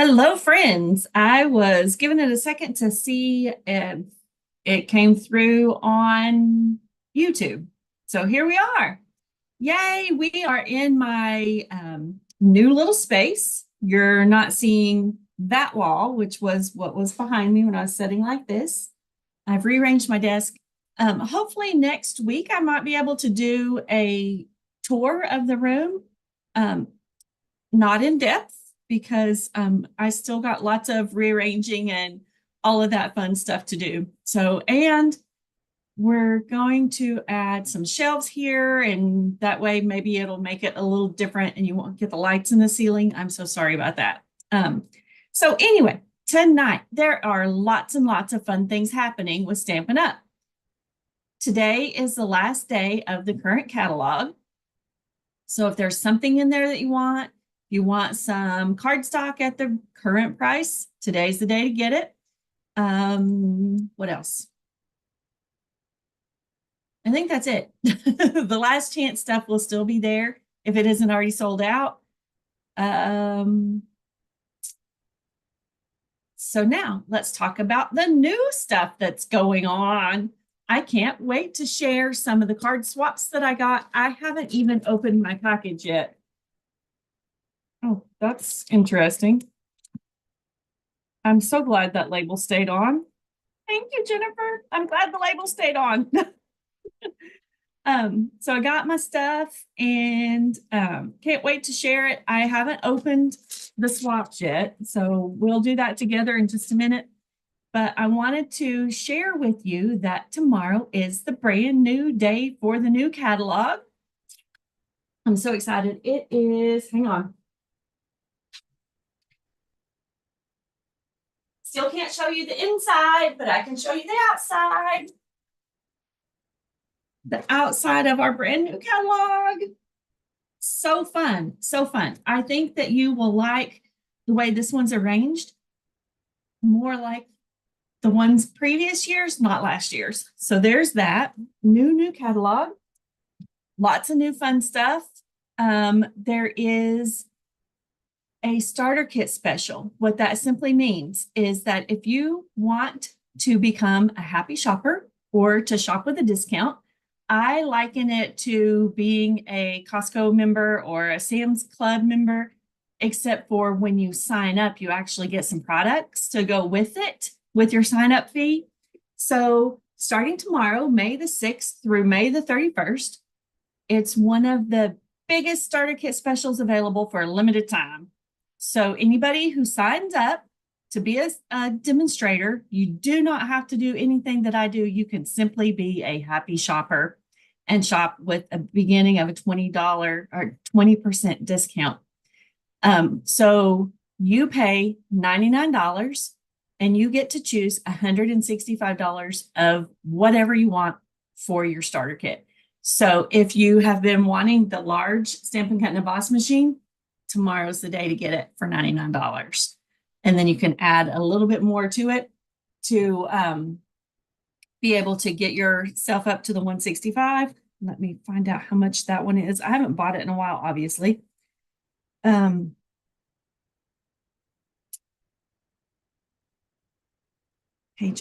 Hello, friends. I was giving it a second to see if it came through on YouTube. So here we are. Yay, we are in my new little space. You're not seeing that wall, which was what was behind me when I was sitting like this. I've rearranged my desk. Hopefully next week I might be able to do a tour of the room. Um, not in depth because I still got lots of rearranging and all of that fun stuff to do. So, and we're going to add some shelves here, and that way maybe it'll make it a little different and you won't get the lights in the ceiling. I'm so sorry about that. So anyway, tonight there are lots and lots of fun things happening with Stampin' Up. Today is the last day of the current catalog. So if there's something in there that you want some cardstock at the current price, today's the day to get it. What else? I think that's it. The last chance stuff will still be there if it isn't already sold out. So now let's talk about the new stuff that's going on. I can't wait to share some of the card swaps that I got. I haven't even opened my package yet. Oh, that's interesting. I'm so glad that label stayed on. Thank you, Jennifer. I'm glad the label stayed on. So I got my stuff and can't wait to share it. I haven't opened the swaps yet, so we'll do that together in just a minute. But I wanted to share with you that tomorrow is the brand new day for the new catalog. I'm so excited. It is, hang on. Still can't show you the inside, but I can show you the outside. The outside of our brand new catalog. So fun, so fun. I think that you will like the way this one's arranged. More like the ones previous years, not last year's. So there's that new catalog. Lots of new fun stuff. There is a starter kit special. What that simply means is that if you want to become a happy shopper or to shop with a discount, I liken it to being a Costco member or a Sam's Club member, except for when you sign up, you actually get some products to go with it with your sign up fee. So starting tomorrow, May the 6th through May the 31st, it's one of the biggest starter kit specials available for a limited time. So anybody who signs up to be a demonstrator, you do not have to do anything that I do. You can simply be a happy shopper and shop with a beginning of a $20 or 20% discount. So you pay $99 and you get to choose $165 of whatever you want for your starter kit. So if you have been wanting the large Stampin' Cut and Emboss machine, tomorrow's the day to get it for $99. And then you can add a little bit more to it to be able to get yourself up to the 165. Let me find out how much that one is. I haven't bought it in a while, obviously. Page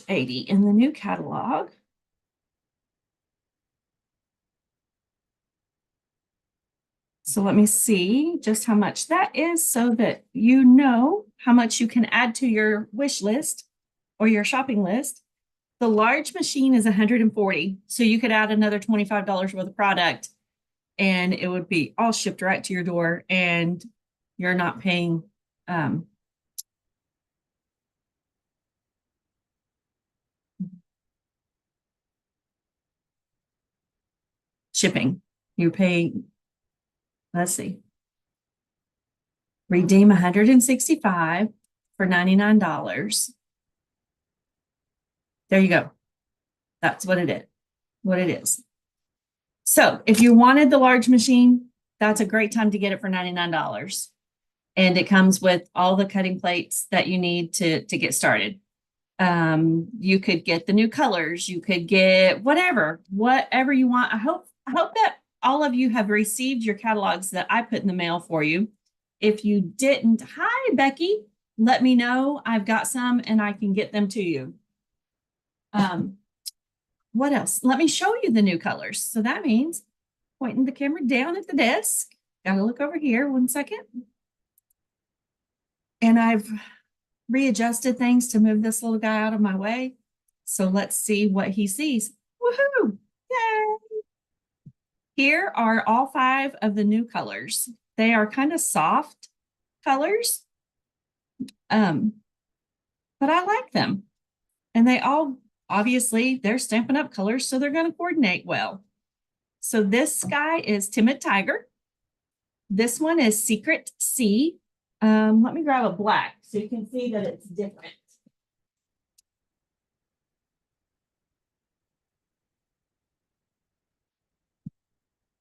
80 in the new catalog. So let me see just how much that is so that you know how much you can add to your wish list or your shopping list. The large machine is $140. So you could add another $25 worth of product and it would be all shipped right to your door and you're not paying shipping. You pay, let's see, redeem $165 for $99. There you go. That's what it is. So if you wanted the large machine, that's a great time to get it for $99. And it comes with all the cutting plates that you need to get started. You could get the new colors. You could get whatever you want. I hope that all of you have received your catalogs that I put in the mail for you. If you didn't, hi, Becky. let me know. I've got some and I can get them to you. What else? Let me show you the new colors. So that means pointing the camera down at the desk. Gotta look over here 1 second. And I've readjusted things to move this little guy out of my way. So let's see what he sees. Woohoo! Yay! Here are all 5 of the new colors. They are kind of soft colors, but I like them. And they all, obviously, they're Stampin' Up! Colors, so they're going to coordinate well. So this guy is Timid Tiger. This one is Secret Sea. Let me grab a black so you can see that it's different.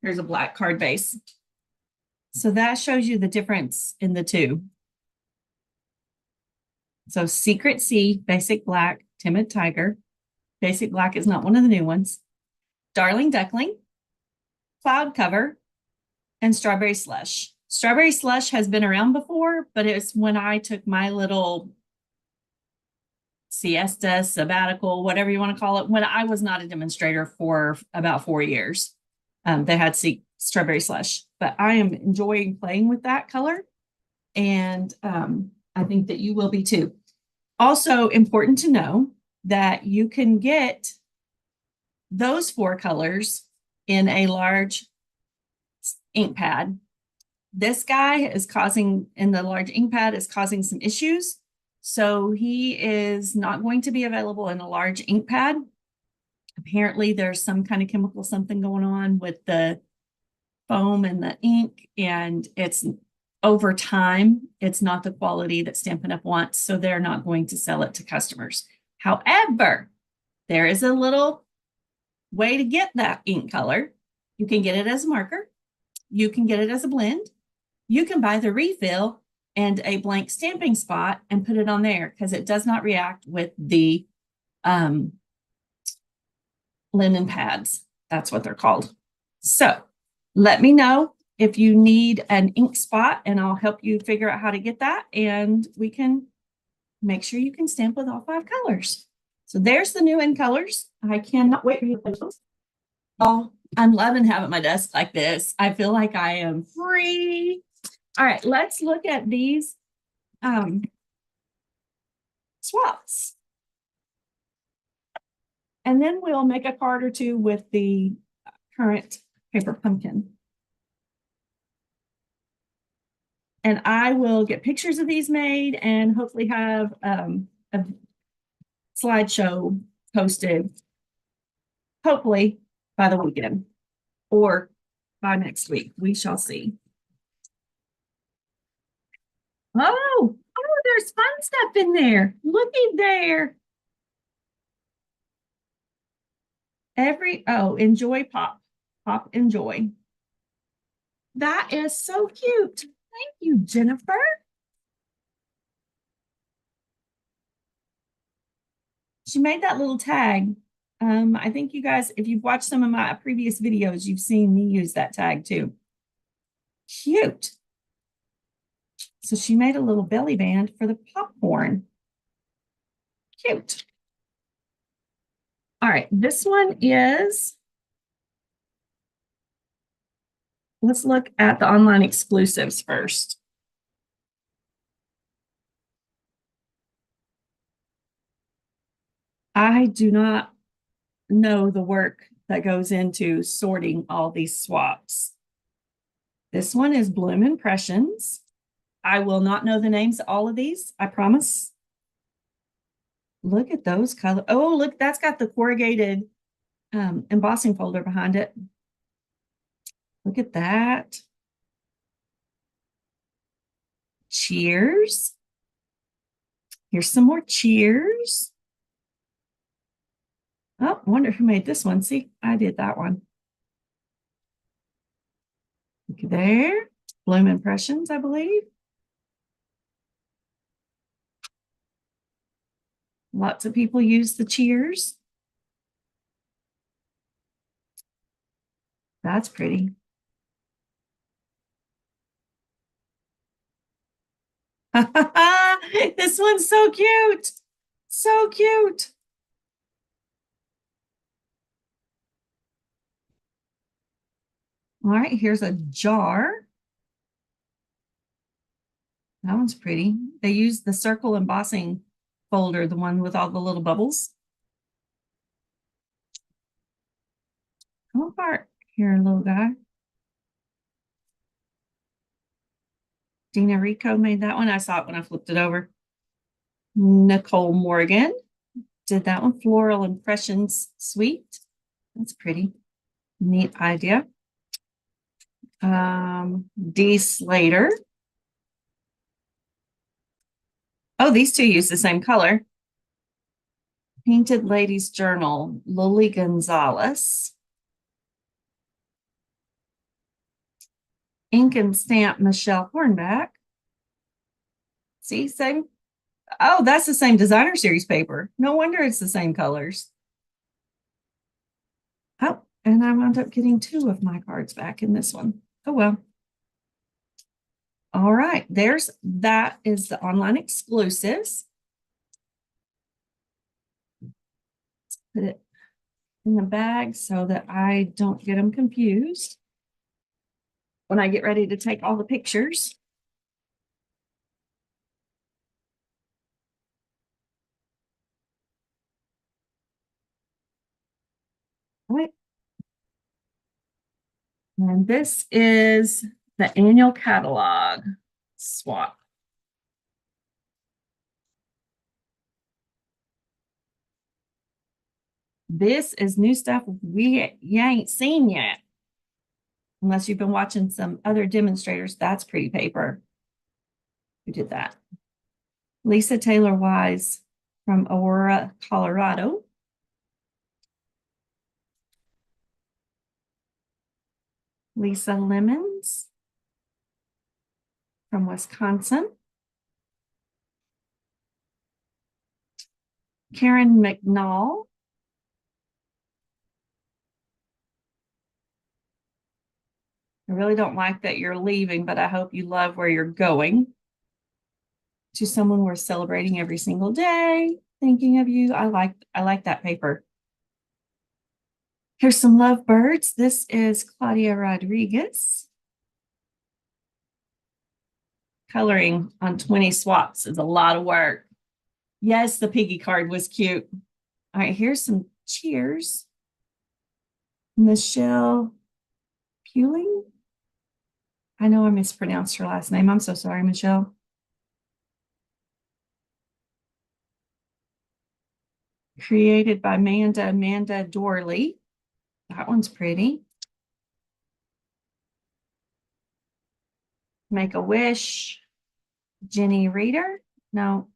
Here's a black card base. So that shows you the difference in the two. So Secret Sea, Basic Black, Timid Tiger. Basic Black is not one of the new ones. Darling Duckling, Cloud Cover, and Strawberry Slush. Strawberry Slush has been around before, but it's when I took my little siesta, sabbatical, whatever you want to call it, when I was not a demonstrator for about 4 years. They had Strawberry Slush, but I am enjoying playing with that color. And I think that you will be too. Also important to know that you can get those 4 colors in a large ink pad. This guy is causing, in the large ink pad, is causing some issues. So he is not going to be available in a large ink pad. Apparently there's some kind of chemical something going on with the foam and the ink, and it's over time, it's not the quality that Stampin' Up! Wants, so they're not going to sell it to customers. However, there is a little way to get that ink color. You can get it as a marker. You can get it as a blend. You can buy the refill and a blank stamping spot and put it on there because it does not react with the linen pads. That's what they're called. So let me know if you need an ink spot and I'll help you figure out how to get that, and we can make sure you can stamp with all 5 colors. So there's the new in colors. I cannot wait for you to play those. Oh, I'm loving having my desk like this. I feel like I am free. All right, let's look at these swaps. And then we'll make a card or two with the current paper pumpkin. And I will get pictures of these made and hopefully have a slideshow posted, hopefully by the weekend or by next week. We shall see. Oh, there's fun stuff in there. Looky there. Enjoy Pop. Pop Enjoy. That is so cute. Thank you, Jennifer. She made that little tag. I think you guys, if you've watched some of my previous videos, you've seen me use that tag too. Cute. So she made a little belly band for the popcorn. Cute. All right, this one is, let's look at the online exclusives first. I do not know the work that goes into sorting all these swaps. This one is Bloom Impressions. I will not know the names of all of these, I promise. Look at those colors. Oh, look, that's got the corrugated embossing folder behind it. Look at that. Cheers. Here's some more cheers. Oh, I wonder who made this one. See, I did that one. Look there. Bloom Impressions, I believe. Lots of people use the cheers. That's pretty. This one's so cute. So cute. All right, here's a jar. That one's pretty. They use the circle embossing folder, the one with all the little bubbles. Come apart here, little guy. Dina Rico made that one. I saw it when I flipped it over. Nicole Morgan did that one. Floral Impressions Suite. That's pretty. Neat idea. D. Slater. Oh, these two use the same color. Painted Ladies Journal, Lily Gonzalez. Ink and Stamp, Michelle Hornback. See, same. Oh, that's the same designer series paper. No wonder it's the same colors. Oh, and I wound up getting 2 of my cards back in this one. Oh, well. All right, that is the online exclusives. Let's put it in the bag so that I don't get them confused when I get ready to take all the pictures. All right. And this is the annual catalog swap. This is new stuff you ain't seen yet. Unless you've been watching some other demonstrators. That's pretty paper. Who did that? Lisa Taylor Wise from Aurora, Colorado. Lisa Lemons from Wisconsin. Karen McNall. I really don't like that you're leaving, but I hope you love where you're going. To someone we're celebrating every single day, thinking of you. I like that paper. Here's some lovebirds. This is Claudia Rodriguez. Coloring on 20 swaps is a lot of work. Yes, the piggy card was cute. All right, here's some cheers. Michelle Puling. I know I mispronounced her last name. I'm so sorry, Michelle. Created by Amanda Dorley. That one's pretty. Make a Wish. Jenny Reader. No.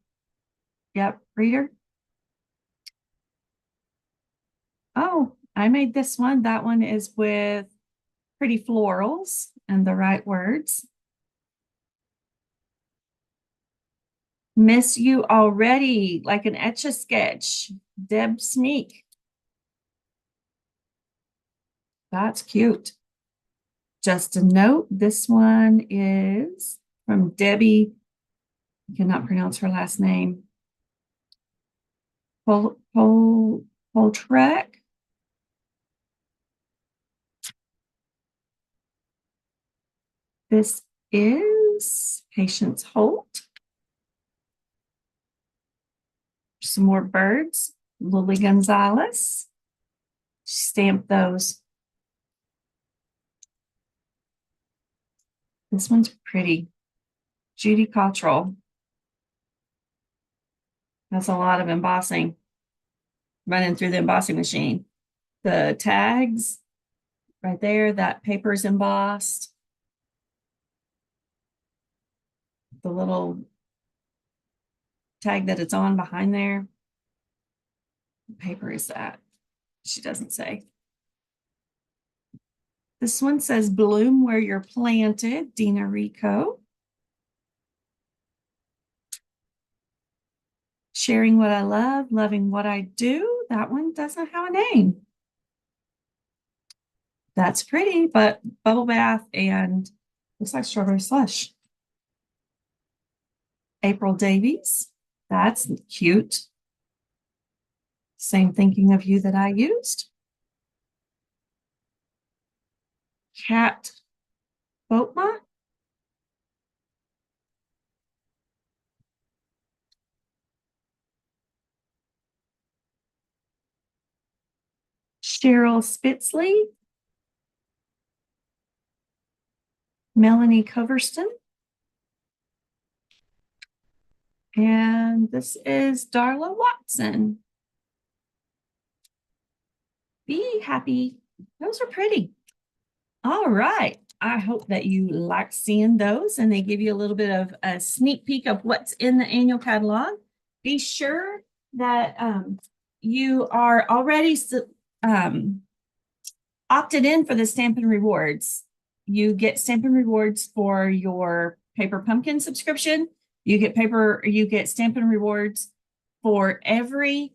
Yep, Reader. Oh, I made this one. That one is with Pretty Florals and the Right Words. Miss You Already, like an Etch-a-Sketch. Deb Sneak. That's cute. Just a note, this one is from Debbie. I cannot pronounce her last name. Poltrek. This is Patience Holt. Some more birds. Lily Gonzalez. Stamp those. This one's pretty. Judy Cottrell. That's a lot of embossing running through the embossing machine. The tags right there, that paper's embossed. The little tag that it's on behind there. What paper is that? She doesn't say. This one says Bloom Where You're Planted, Dina Rico. Sharing What I Love, Loving What I Do. That one doesn't have a name. That's pretty, but bubble bath and looks like strawberry slush. April Davies. That's cute. Same thinking of you that I used. Cat Boatma. Cheryl Spitzley. Melanie Coverston. And this is Darla Watson. Be happy. Those are pretty. All right. I hope that you like seeing those and they give you a little bit of a sneak peek of what's in the annual catalog. Be sure that you are already opted in for the Stampin' Rewards. You get Stampin' Rewards for your Paper Pumpkin subscription. You get Stampin' Rewards for every,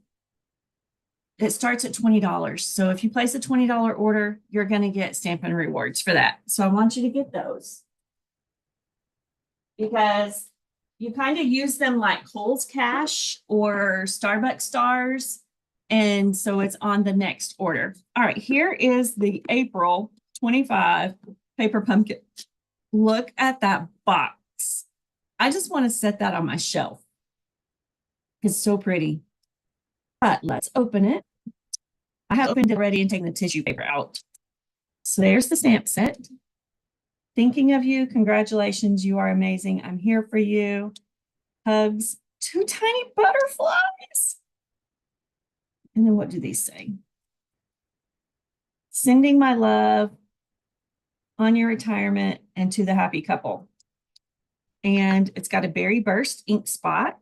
it starts at $20. So if you place a $20 order, you're going to get Stampin' Rewards for that. So I want you to get those because you kind of use them like Kohl's Cash or Starbucks stars. And so it's on the next order. All right, here is the April 25 Paper Pumpkin. Look at that box. I just want to set that on my shelf. It's so pretty. But let's open it. I have opened it already and taken the tissue paper out. So there's the stamp set. Thinking of you. Congratulations. You are amazing. I'm here for you. Hugs. 2 tiny butterflies. And then what do these say? Sending my love on your retirement and to the happy couple. And it's got a berry burst ink spot.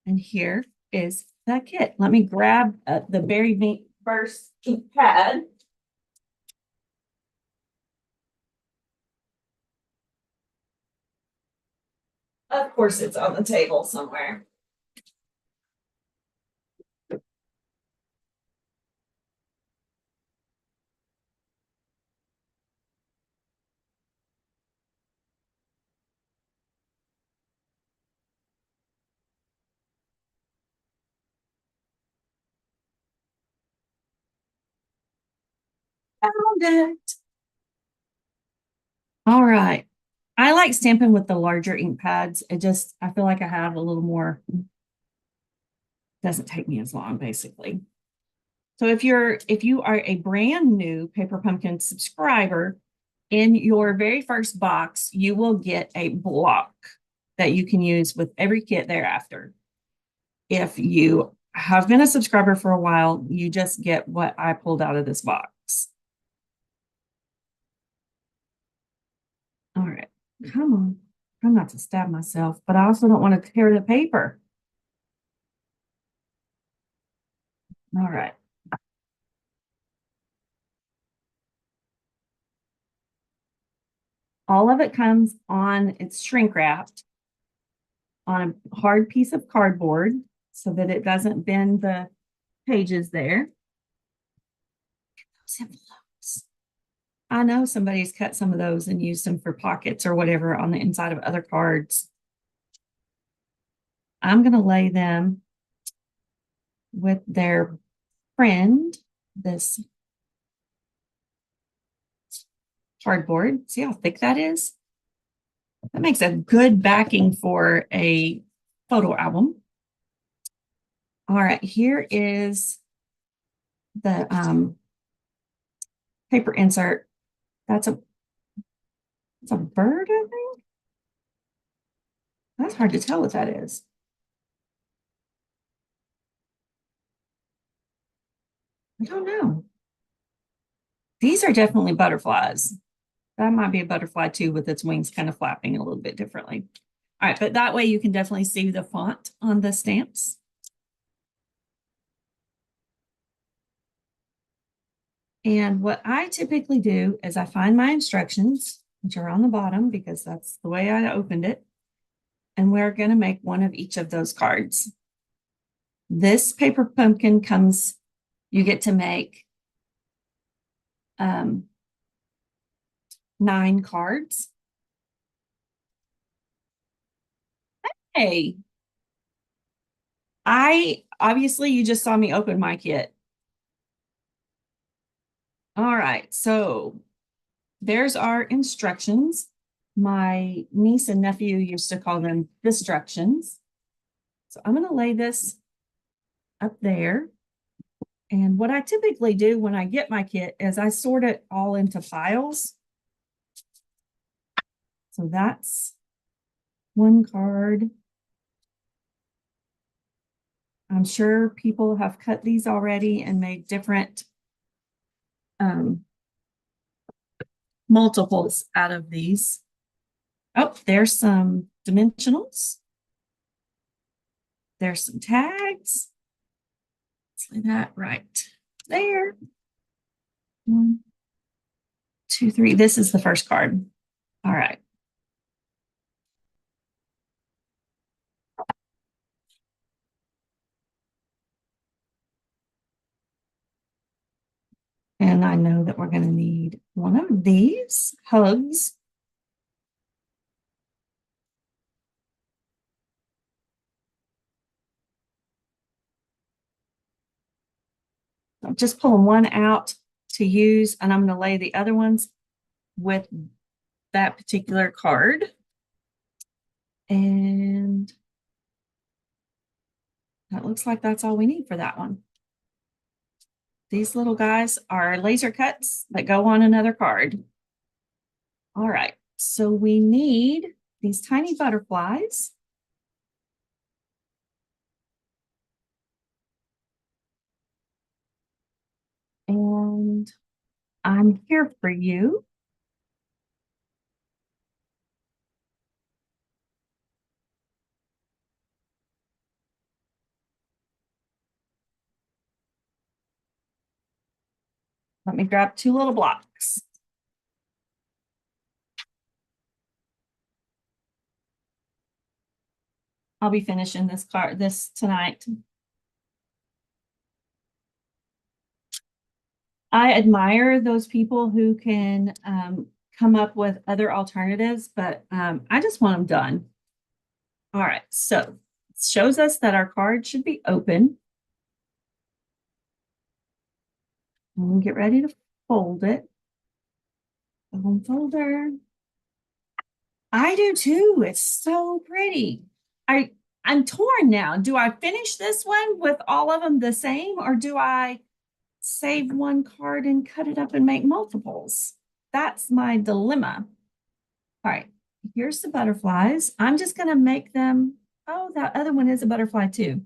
And here is the kit. Let me grab the berry burst ink pad. Of course, it's on the table somewhere. Found it. All right. I like stamping with the larger ink pads. I feel like I have a little more, doesn't take me as long, basically. So if you are a brand new Paper Pumpkin subscriber, in your very first box, you will get a block that you can use with every kit thereafter. If you have been a subscriber for a while, you just get what I pulled out of this box. All right, come on. I'm not to stab myself, but I also don't want to tear the paper. All right. All of it comes on, it's shrink wrapped on a hard piece of cardboard so that it doesn't bend the pages there. Those envelopes. I know somebody's cut some of those and used them for pockets or whatever on the inside of other cards. I'm going to lay them with their friend, this cardboard. See how thick that is? That makes a good backing for a photo album. All right, here is the paper insert. It's a bird, I think. That's hard to tell what that is. I don't know. These are definitely butterflies. That might be a butterfly too, with its wings kind of flapping a little bit differently. All right, but that way you can definitely see the font on the stamps. And what I typically do is I find my instructions, which are on the bottom because that's the way I opened it. And we're going to make one of each of those cards. This paper pumpkin comes, you get to make 9 cards. Hey, I obviously you just saw me open my kit. All right, so there's our instructions. My niece and nephew used to call them destructions. So I'm going to lay this up there. And what I typically do when I get my kit is I sort it all into files. So that's one card. I'm sure people have cut these already and made different multiples out of these. Oh, there's some dimensionals. There's some tags. Let's lay that right there. 1, 2, 3. This is the first card. All right. And I know that we're going to need one of these hugs. I'm just pulling one out to use, and I'm going to lay the other ones with that particular card. And that looks like that's all we need for that one. These little guys are laser cuts that go on another card. All right, so we need these tiny butterflies. And I'm here for you. Let me grab 2 little blocks. I'll be finishing this tonight. I admire those people who can come up with other alternatives, but I just want them done. All right, so it shows us that our card should be open. And we get ready to fold it. Home folder. I do too. It's so pretty. I'm torn now. Do I finish this one with all of them the same, or do I save one card and cut it up and make multiples? That's my dilemma. All right, here's the butterflies. I'm just going to make them. Oh, that other one is a butterfly too.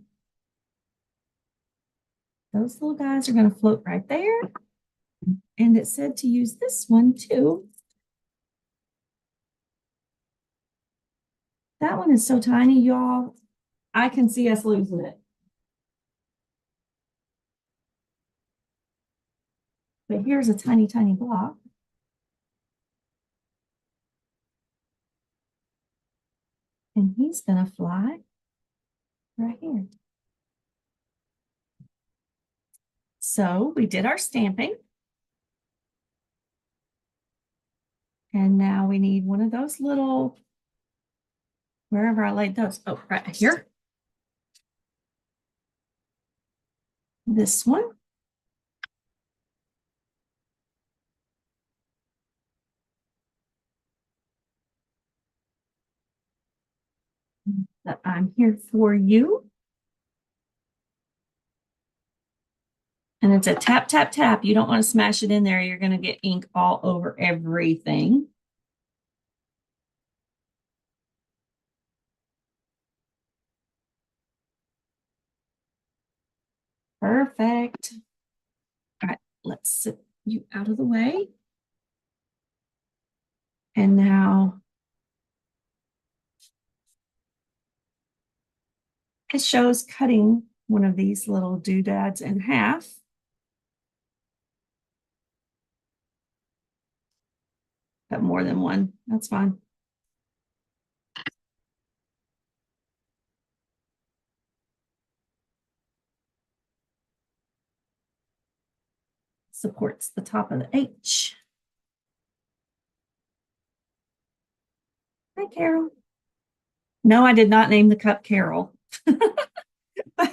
Those little guys are going to float right there. And it said to use this one too. That one is so tiny, y'all. I can see us losing it. But here's a tiny, tiny block. And he's going to fly right here. So we did our stamping. And now we need one of those little, wherever I laid those. Oh, right here. This one. That I'm here for you. And it's a tap, tap, tap. You don't want to smash it in there. You're going to get ink all over everything. Perfect. All right, let's sit you out of the way. And now it shows cutting one of these little doodads in half. Cut more than one. That's fine. Supports the top of the H. Hi, Carol. No, I did not name the cup Carol.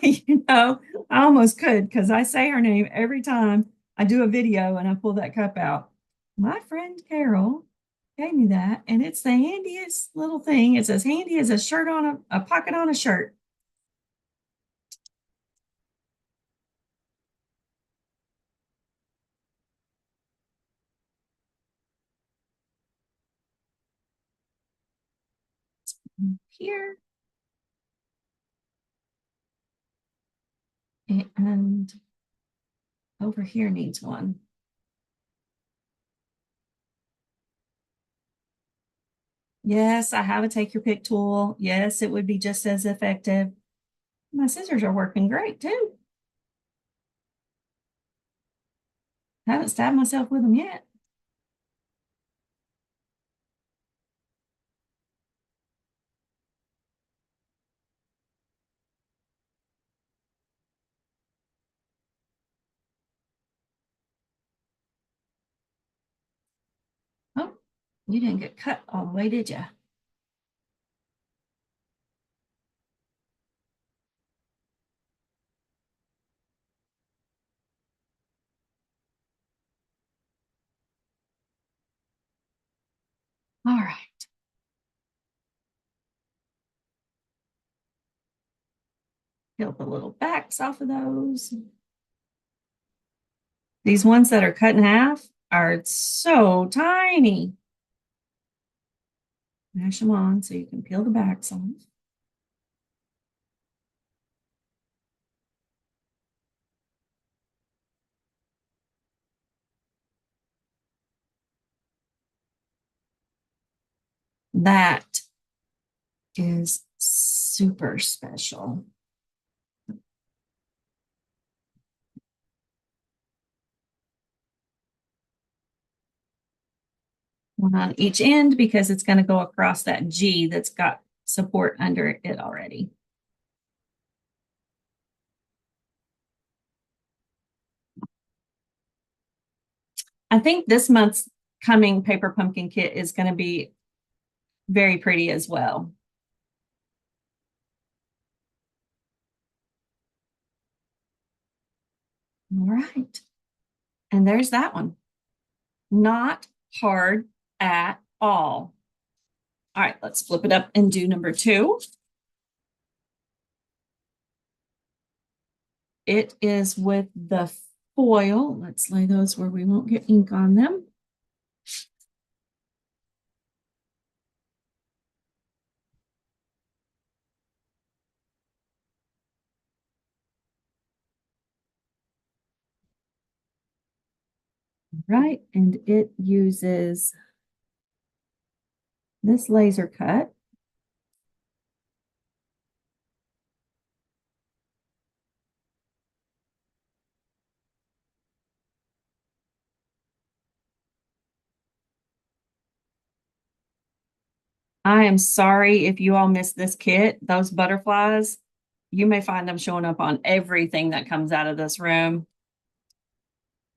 You know, I almost could because I say her name every time I do a video and I pull that cup out. My friend Carol gave me that, and it's the handiest little thing. It's as handy as a shirt on a pocket on a shirt. Here and over here needs one. Yes, I have a take your pick tool. Yes, it would be just as effective. My scissors are working great too. I haven't stabbed myself with them yet. Oh, you didn't get cut all the way, did you? All right. Peel the little backs off of those. These ones that are cut in half are so tiny. Mash them on so you can peel the backs off. That is super special. One on each end because it's going to go across that G that's got support under it already. I think this month's coming paper pumpkin kit is going to be very pretty as well. All right. And there's that one. Not hard at all. All right, let's flip it up and do number 2. It is with the foil. Let's lay those where we won't get ink on them. Right, and it uses this laser cut. I am sorry if you all missed this kit. Those butterflies, you may find them showing up on everything that comes out of this room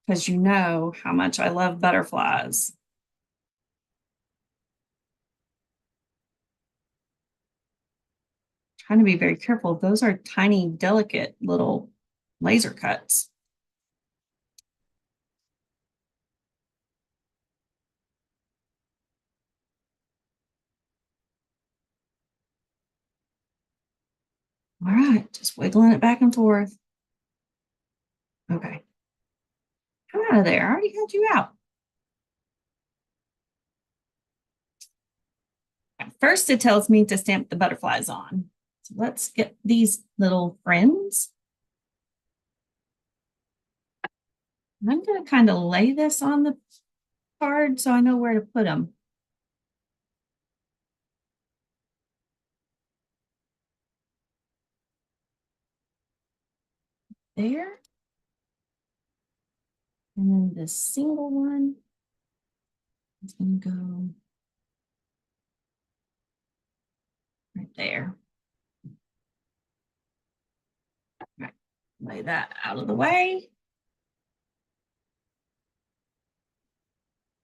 because you know how much I love butterflies. Trying to be very careful. Those are tiny, delicate little laser cuts. All right, just wiggling it back and forth. Okay. Come out of there. I already had you out. First, it tells me to stamp the butterflies on. So let's get these little friends. I'm going to kind of lay this on the card so I know where to put them. There. And then this single one is going to go right there. All right. Lay that out of the way.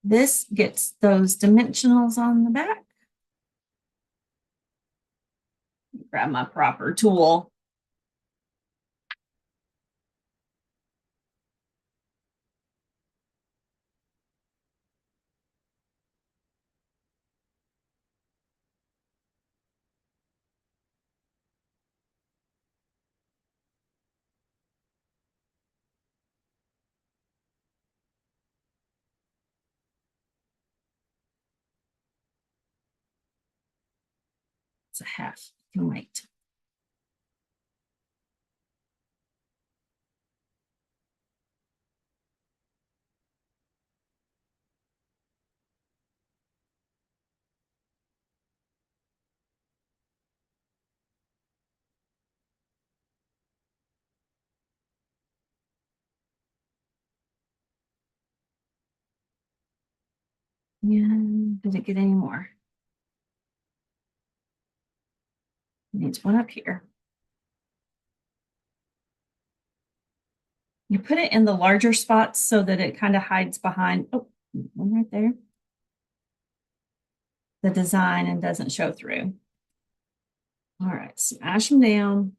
This gets those dimensionals on the back. grab my proper tool. It's a half. Can wait. And did it get any more? Needs one up here. You put it in the larger spots so that it kind of hides behind, oh, one right there, the design and doesn't show through. All right, smash them down.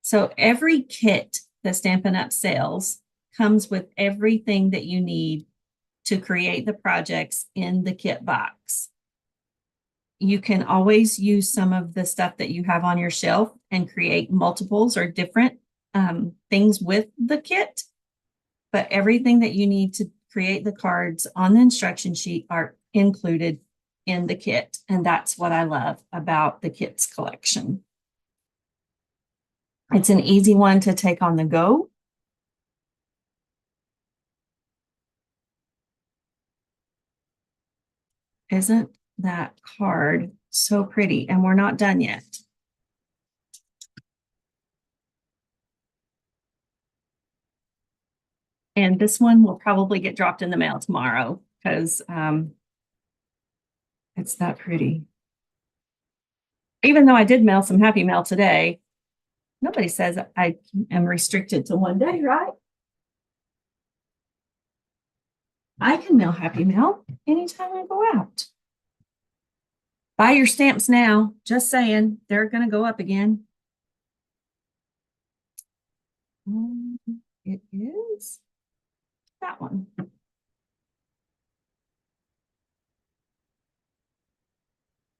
So every kit that Stampin' Up! Sells comes with everything that you need to create the projects in the kit box. You can always use some of the stuff that you have on your shelf and create multiples or different things with the kit. But everything that you need to create the cards on the instruction sheet are included in the kit. And that's what I love about the kits collection. It's an easy one to take on the go. Isn't that card so pretty? And we're not done yet. And this one will probably get dropped in the mail tomorrow because it's that pretty. Even though I did mail some Happy Mail today, nobody says I am restricted to one day, right? I can mail Happy Mail anytime I go out. Buy your stamps now. Just saying, they're going to go up again. It is that one. I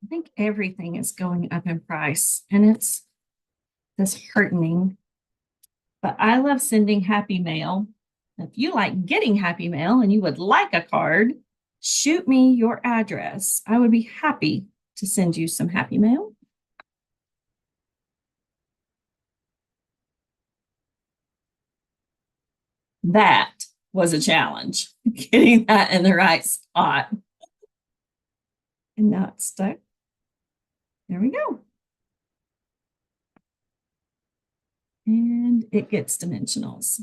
think everything is going up in price, and it's disheartening. But I love sending Happy Mail. If you like getting Happy Mail and you would like a card, shoot me your address. I would be happy to send you some Happy Mail. That was a challenge, getting that in the right spot. And now it's stuck. There we go. And it gets dimensionals.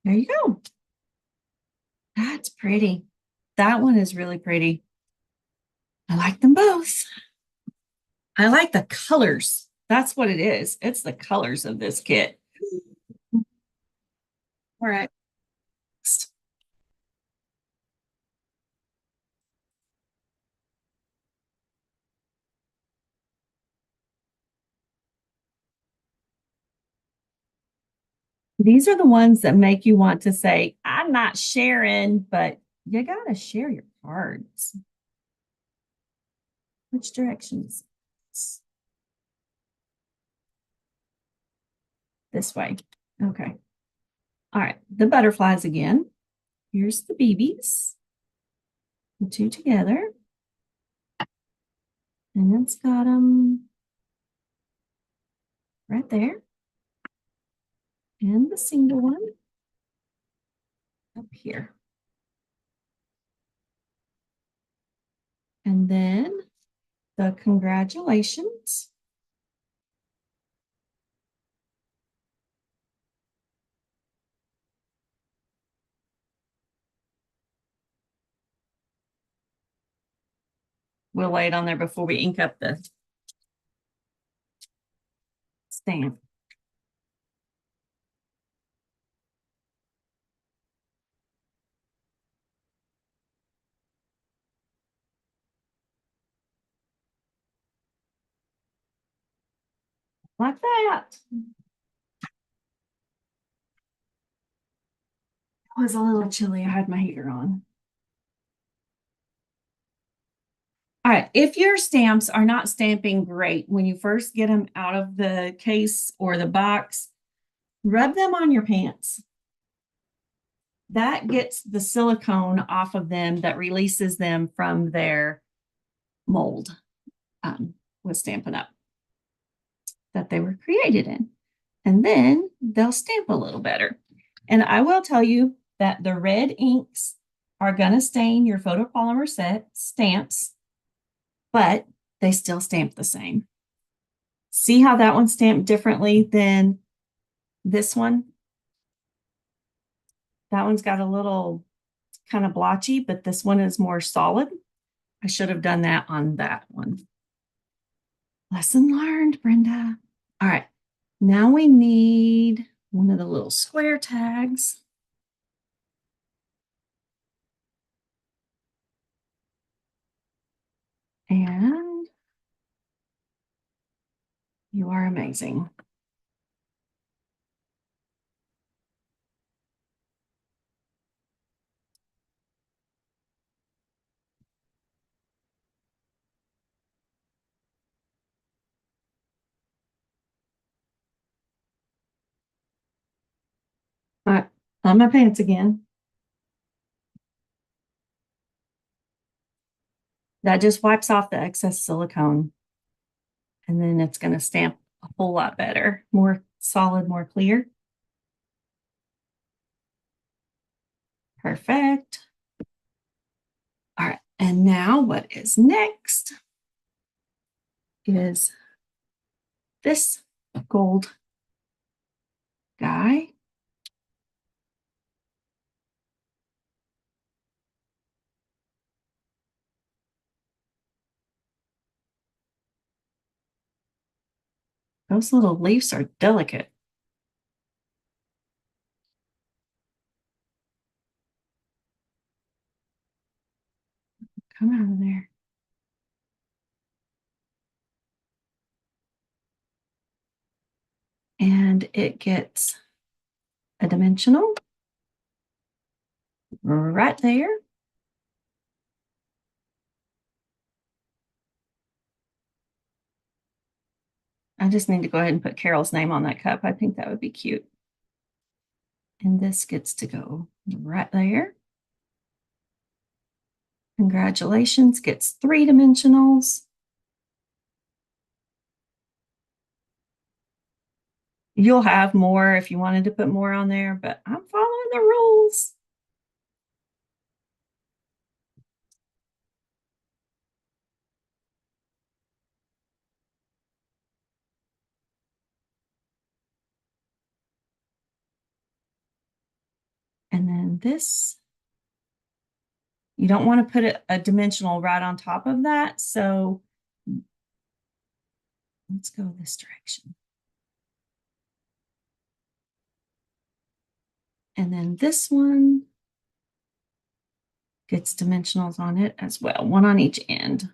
There you go. That's pretty. That one is really pretty. I like them both. I like the colors. That's what it is. It's the colors of this kit. All right. These are the ones that make you want to say, I'm not sharing, but you got to share your cards. Which directions? This way. Okay. All right. The butterflies again. Here's the BBs. The two together. And it's got them right there. And the single one up here. And then the congratulations. We'll lay it on there before we ink up the stamp. Like that. It was a little chilly. I had my heater on. All right, if your stamps are not stamping great when you first get them out of the case or the box, rub them on your pants. That gets the silicone off of them that releases them from their mold with Stampin' Up that they were created in. And then they'll stamp a little better. And I will tell you that the red inks are going to stain your photopolymer set stamps, but they still stamp the same. See how that one stamped differently than this one? That one's got a little kind of blotchy, but this one is more solid. I should have done that on that one. Lesson learned, Brenda. All right, now we need one of the little square tags. And you are amazing. All right, on my pants again. That just wipes off the excess silicone. And then it's going to stamp a whole lot better, more solid, more clear. Perfect. All right, and now what is next is this gold guy. Those little leaves are delicate. Come out of there. And it gets a dimensional right there. I just need to go ahead and put Carol's name on that cup. I think that would be cute. And this gets to go right there. Congratulations, gets 3 dimensionals. You'll have more if you wanted to put more on there, but I'm following the rules. And then this, you don't want to put a dimensional right on top of that. So let's go this direction. And then this one gets dimensionals on it as well, one on each end.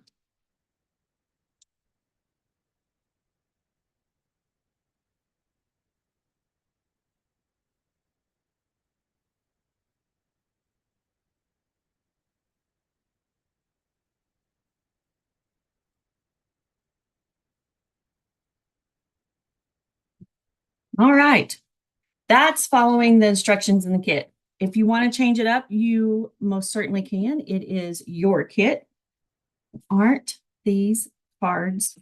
All right. That's following the instructions in the kit. If you want to change it up, you most certainly can. It is your kit. Aren't these cards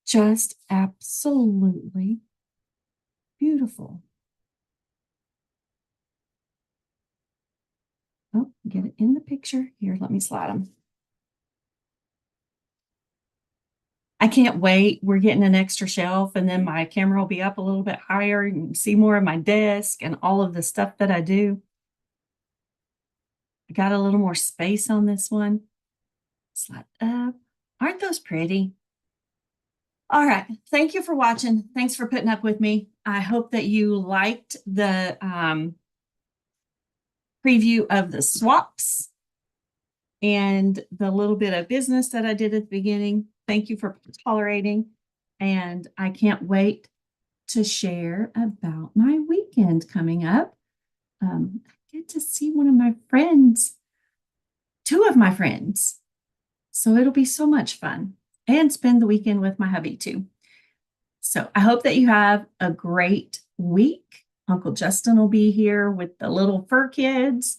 just absolutely beautiful? Oh, get it in the picture. Here, let me slide them. I can't wait. We're getting an extra shelf, and then my camera will be up a little bit higher. You can see more of my desk and all of the stuff that I do. I got a little more space on this one. Slide up. Aren't those pretty? All right. Thank you for watching. Thanks for putting up with me. I hope that you liked the preview of the swaps and the little bit of business that I did at the beginning. Thank you for tolerating. And I can't wait to share about my weekend coming up. I get to see one of my friends, two of my friends. So it'll be so much fun, and spend the weekend with my hubby too. So I hope that you have a great week. Uncle Justin will be here with the little fur kids.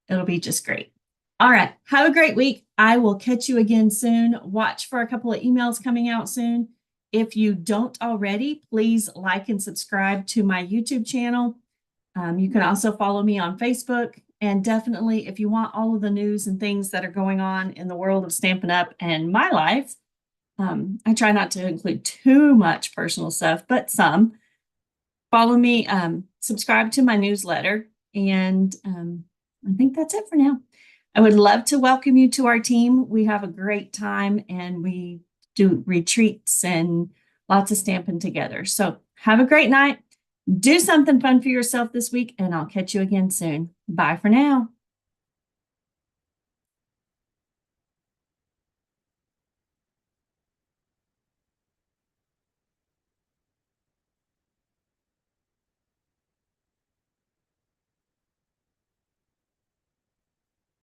It'll be just great. All right. Have a great week. I will catch you again soon. Watch for a couple of emails coming out soon. If you don't already, please like and subscribe to my YouTube channel. You can also follow me on Facebook. And definitely, if you want all of the news and things that are going on in the world of Stampin' Up! And my life, I try not to include too much personal stuff, but some. Follow me, subscribe to my newsletter, and I think that's it for now. I would love to welcome you to our team. We have a great time, and we do retreats and lots of stamping together. So have a great night. Do something fun for yourself this week, and I'll catch you again soon. Bye for now.